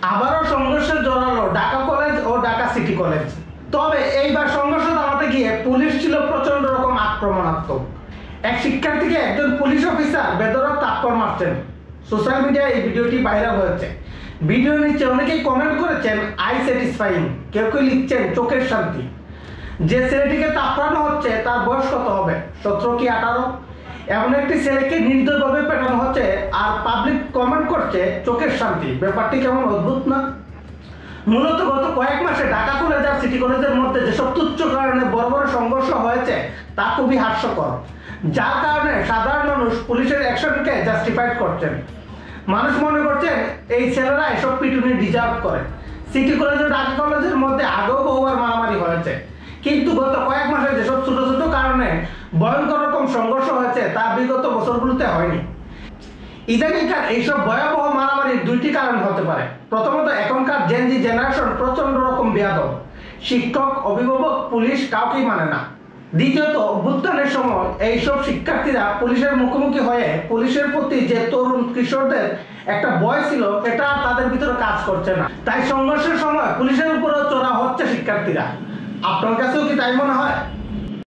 আবারও সংঘর্ষে জড়ালো ঢাকা কলেজ ও Dhaka city college. তবে এইবার সংঘর্ষ থামাতে গিয়ে পুলিশ ছিল প্রচন্ড রকম আক্রমণাত্মক। এক শিক্ষার্থীকে একজন পুলিশ অফিসার বেধড়ক থাপ্পড় মারছেন। সোশ্যাল মিডিয়ায় এই ভিডিওটি ভাইরাল হয়েছে। ভিডিও নিচে অনেকেই কমেন্ট করেছেন আই স্যাটিসফাইং, কেউ কেউ লিখছেন চোখের শান্তি। যে ছেলেটিকে থাপ্পড়ানো হচ্ছে তার বয়স কত হবে, 17 কি 18? এমন একটি ছেলেকে নির্দয়ভাবে পেটানো হচ্ছে আর পাবলিক কমেন্ট করছে চোখের শান্তি। ব্যাপারটি কেমন অদ্ভুত না? মূলত গত কয়েক মাসে ঢাকা কলেজ আর সিটি কলেজের মধ্যে যেসব তুচ্ছ কারণে বড় বড় সংঘর্ষ হয়েছে তা খুবই হাস্যকর, যার কারণে সাধারণ মানুষ পুলিশের অ্যাকশনকে জাস্টিফাইড করছেন। মানুষ মনে করছেন এই ছেলেরা এসব পিটুনি ডিজার্ভ করে। সিটি কলেজ ও ঢাকা কলেজের মধ্যে আগেও বহুবার মারামারি হয়েছে, কিন্তু গত কয়েক মাসে যেসব ছোট ছোট কারণে ভয়ঙ্কর রকম সংঘর্ষ হয়েছে তা বিগত বছরগুলোতে হয়নি। ইদানিংকার এইসব ভয়াবহ মারামারির দুইটি কারণ হতে পারে। প্রথমত, এখনকার জেনজি জেনারেশন প্রচন্ড রকম বেয়াদব। শিক্ষক, অভিভাবক, পুলিশ কাউকেই মানে না। দ্বিতীয়ত, অভ্যুত্থানের সময় এইসব শিক্ষার্থীরা পুলিশের মুখোমুখি হয়ে পুলিশের প্রতি যে তরুণ কিশোরদের একটা ভয় ছিল এটা তাদের ভিতরে কাজ করছে না। তাই সংঘর্ষের সময় পুলিশের উপরেও চড়া হচ্ছে শিক্ষার্থীরা। আপনার কাছেও কি তাই মনে হয়?